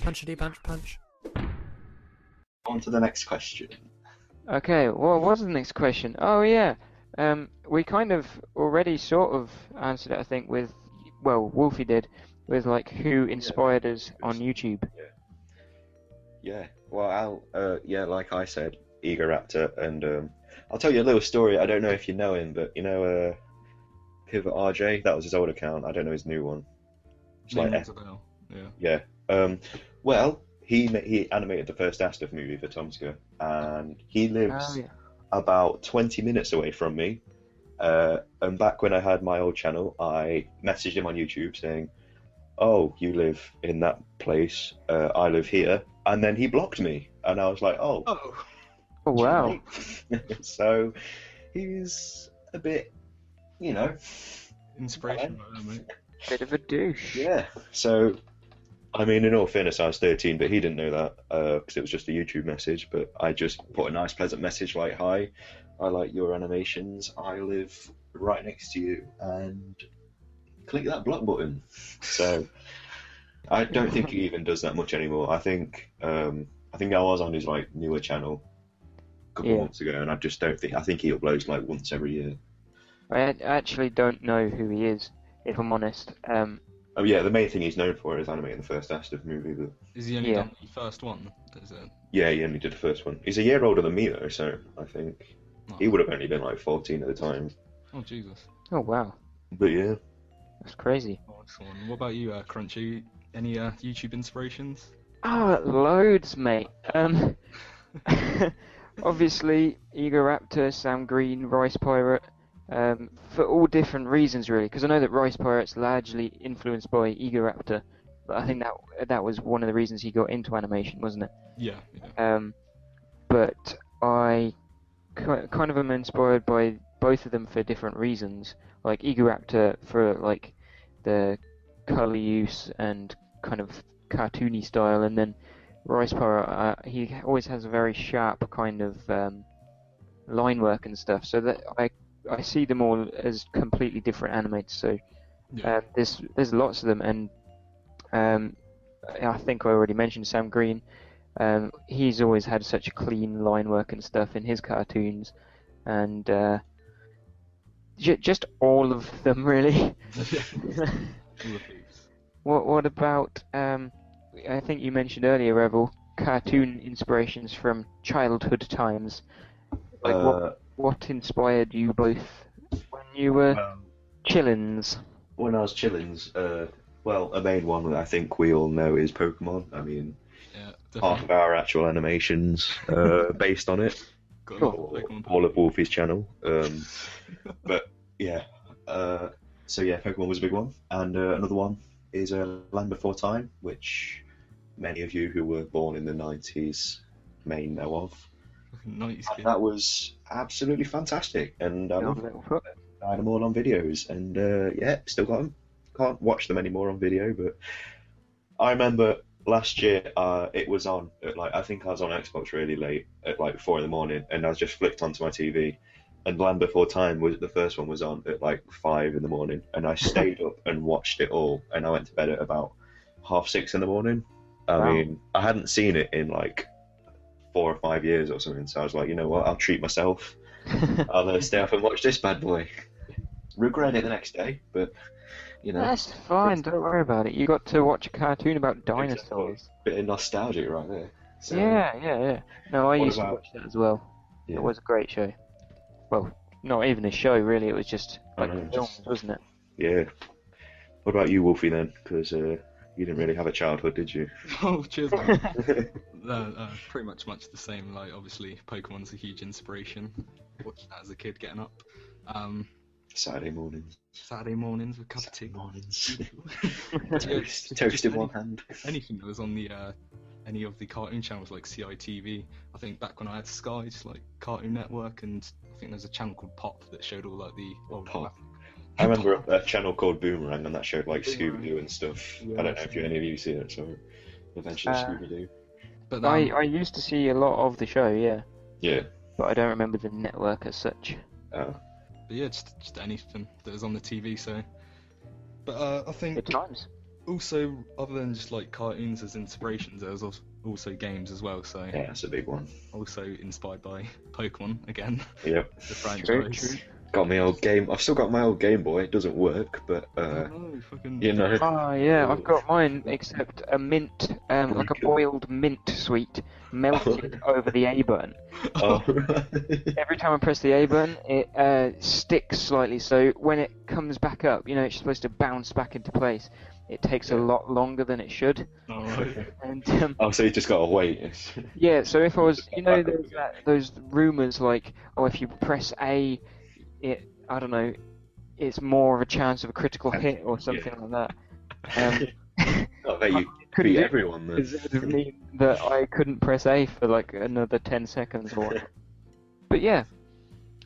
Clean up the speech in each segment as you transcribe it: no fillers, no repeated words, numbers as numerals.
Punchity punch punch. On to the next question. Okay, what was the next question? Oh yeah, we kind of already sort of answered it, I think, with, well, Wolfie did, with like who inspired us on YouTube. Yeah. Well, like I said, Egoraptor, and I'll tell you a little story. I don't know if you know him, but you know, Pivot RJ. That was his old account. I don't know his new one. It's like yeah. Well, he animated the first Astaf movie for Tomska, and he lives about 20 minutes away from me. And back when I had my old channel, I messaged him on YouTube saying, "Oh, you live in that place. I live here," and then he blocked me, and I was like, "Oh, wow." So he's a bit, you know, inspirational, mate. Bit of a douche. Yeah. So, I mean, in all fairness, I was 13, but he didn't know that because it was just a YouTube message. But I just put a nice, pleasant message like, "Hi, I like your animations. I live right next to you," and click that block button. So I don't think he even does that much anymore. I think I was on his like newer channel a couple of months ago, and I just don't think. I think he uploads like once every year. I actually don't know who he is, if I'm honest. Oh yeah, the main thing he's known for is animating the first Astaf movie. But is he only done the first one? Yeah, he only did the first one. He's a year older than me though, so I think he would have only been like 14 at the time. Oh Jesus. Oh wow. But yeah. That's crazy. Excellent. What about you, Crunchy? Any YouTube inspirations? Loads, mate. Obviously, Egoraptor, Sam Green, Rice Pirate, for all different reasons, really. Because I know that Rice Pirate's largely influenced by Egoraptor, but I think that was one of the reasons he got into animation, wasn't it? Yeah. But I kind of am inspired by both of them for different reasons. Like Egoraptor for like the colour use and kind of cartoony style, and then Rice Pirate, he always has a very sharp kind of line work and stuff. So that I see them all as completely different animators. So there's lots of them, and I think I already mentioned Sam Green. He's always had such a clean line work and stuff in his cartoons, and just all of them really. What about I think you mentioned earlier, Revel, cartoon inspirations from childhood times. Like what inspired you both when you were chillins? When I was chillins, well, a main one that I think we all know is Pokemon. I mean, half of our actual animations based on it. All of Wolfie's channel. But yeah, so yeah, Pokemon was a big one, and another one is Land Before Time, which many of you who were born in the 90s may know of. 90s kid. That was absolutely fantastic, and I loved it. I had them all on videos, and yeah, still got them. Can't watch them anymore on video, but I remember last year it was on at, like, I think I was on Xbox really late at like 4 in the morning, and I was just flicked onto my TV, and Land Before Time was the first one was on at like 5 in the morning, and I stayed up and watched it all, and I went to bed at about 6:30 in the morning. I mean, I hadn't seen it in like 4 or 5 years or something, so I was like, you know what, I'll treat myself. I'll stay up and watch this bad boy. Regret it the next day, but you know. That's fine, don't worry about it. You got to watch a cartoon about dinosaurs. Bit of nostalgia right there. So, yeah. No, I used to watch that as well. Yeah. It was a great show. Well, not even a show really, it was just like films, wasn't it? Yeah. What about you, Wolfie, then? Because you didn't really have a childhood, did you? Oh, cheers, man. Pretty much the same. Like, obviously, Pokemon's a huge inspiration. Watched that as a kid getting up. Saturday mornings with a cup of tea. Mornings. Toast in one hand. Anything that was on the any of the cartoon channels like CITV. I think back when I had Sky, just like Cartoon Network, and I think there's a channel called Pop that showed all like the old Pop. I remember a channel called Boomerang, and that showed like Scooby-Doo and stuff. Yeah, I don't know if any of you see it, so eventually Scooby-Doo. But I used to see a lot of the show, yeah. Yeah. But I don't remember the network as such. Oh. But yeah, just anything that was on the TV. So, but I think good times. Also, other than just like cartoons as inspirations, there was also games as well. So Yeah, that's a big one. also inspired by Pokemon again, Yep. the franchise. True. Got my old game. I've still got my old Game Boy. It doesn't work, but No, fucking. you know. Ah, yeah, I've got mine, except a mint, like a boiled mint sweet, melted over the A button. Oh, Every time I press the A button, it sticks slightly, so when it comes back up, it's supposed to bounce back into place. It takes a lot longer than it should. All right. And oh, so you just gotta wait. yeah, so if I was, there's those rumours like, oh, if you press A, I don't know, it's more of a chance of a critical hit or something like that. I bet you couldn't beat do everyone then. Because it would mean that I couldn't press A for like another 10 seconds or whatever. But yeah.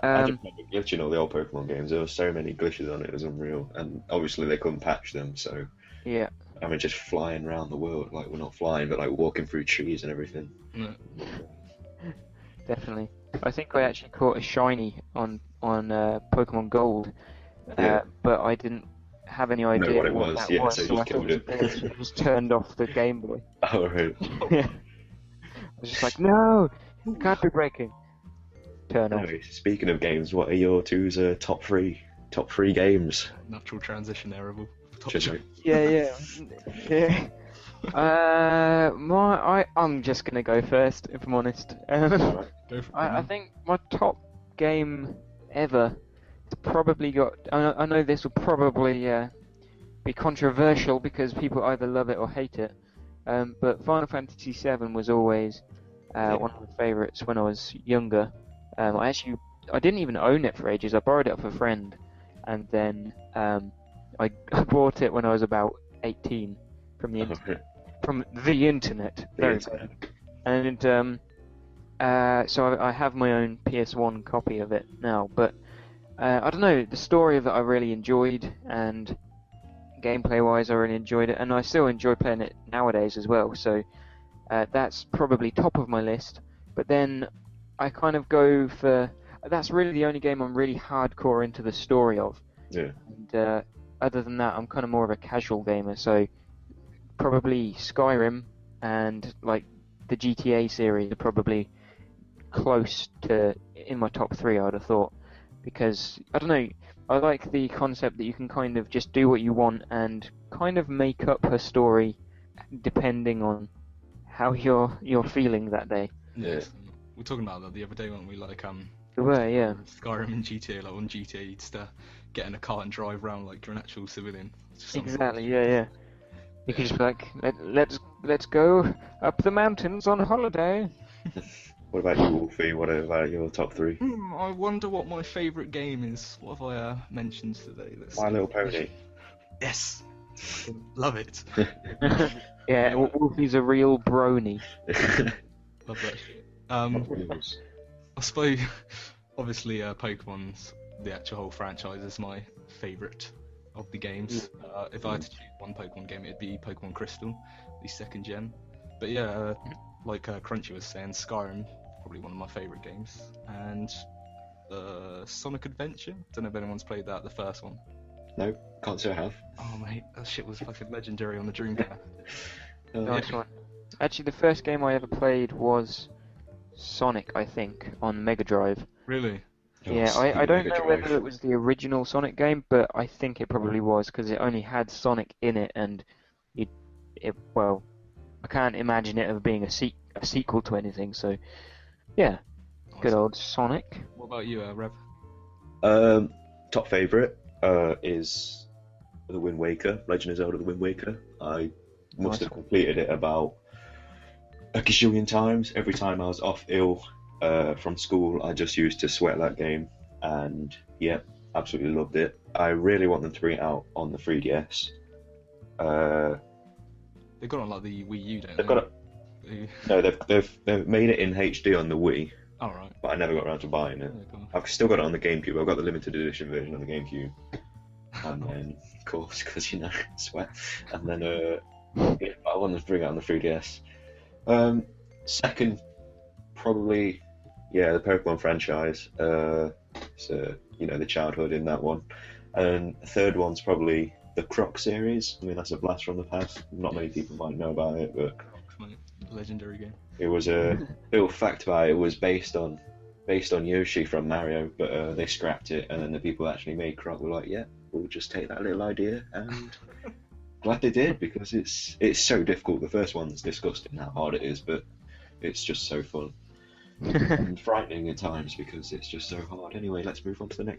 I just remember glitching all the old Pokemon games. There were so many glitches on it, it was unreal. And obviously they couldn't patch them, so Yeah. I mean, just flying around the world, like, we're not flying, but like walking through trees and everything. No. Definitely. I think I actually caught a shiny on Pokemon Gold, but I didn't have any idea what it what was, that yeah, was, so you so I just killed it. I just turned off the Game Boy. Oh, right. Yeah. I was just like, no, it can't be breaking. Turn off. Anyway, speaking of games, what are your two's top three games? Natural transition there, Rebel. Just Yeah. I'm just gonna go first, if I'm honest. Go for it. I think my top game ever has probably got. I know this will probably be controversial because people either love it or hate it. But Final Fantasy VII was always one of my favourites when I was younger. I didn't even own it for ages. I borrowed it off a friend, and then I bought it when I was about 18 from the internet. From the internet, very bad. And so I have my own PS1 copy of it now. But I don't know, the story of it I really enjoyed, and gameplay-wise I really enjoyed it, and I still enjoy playing it nowadays as well. So that's probably top of my list. But then I kind of go for... That's really the only game I'm really hardcore into the story of. Yeah. And other than that, I'm kind of more of a casual gamer, so probably Skyrim and like the GTA series are probably close to in my top three, I would have thought, because I don't know, I like the concept that you can kind of just do what you want and kind of make up a story depending on how you're feeling that day. Yes. We were talking about that the other day, weren't we? Like We were, yeah. Skyrim and GTA, like on GTA, you just get in a car and drive around like you're an actual civilian. Exactly, yeah. You could just be like, let's go up the mountains on holiday. What about you, Wolfie? What about your top three? I wonder what my favourite game is. What have I mentioned today? My Little Pony. Yes! Love it. Yeah, Wolfie's a real brony. Love that shit. I suppose, obviously, Pokemon's, the actual whole franchise is my favourite of the games. If I had to choose one Pokemon game, it'd be Pokemon Crystal, the second gen. But yeah, like Crunchy was saying, Skyrim, probably one of my favourite games. And Sonic Adventure, don't know if anyone's played that, the first one. No, can't say I have. Oh mate, that shit was fucking legendary on the Dreamcast. Nice one. Actually, the first game I ever played was Sonic, I think, on Mega Drive. Really? Yeah, I don't know whether it was the original Sonic game, but I think it probably was, because it only had Sonic in it, and well, I can't imagine it ever being a sequel to anything, so yeah, good old Sonic. What about you, Rev? Top favourite is The Wind Waker, Legend of Zelda The Wind Waker. I must have completed it about a gazillion times. Every time I was off ill from school, I just used to sweat that game, and yeah, absolutely loved it. I really want them to bring it out on the 3DS. They've got it on like the Wii U, don't They've got it. No, they've made it in HD on the Wii. Oh, right. But I never got around to buying it. Yeah, cool. I've still got it on the GameCube. I've got the limited edition version on the GameCube. And then, of course, because sweat. And then, yeah, I want them to bring it on the 3DS. Second, probably, yeah, the Pokemon franchise. So, the childhood in that one. And the third one's probably the Croc series. I mean, that's a blast from the past. Not many people might know about it, but Crocs, mate. Legendary game. it was a little fact about it. It was based on Yoshi from Mario, but they scrapped it, and then the people that actually made Croc were like, yeah, we'll just take that little idea, and glad they did, because it's so difficult. The first one's disgusting how hard it is, but it's just so fun. And frightening at times because it's just so hard. Anyway, let's move on to the next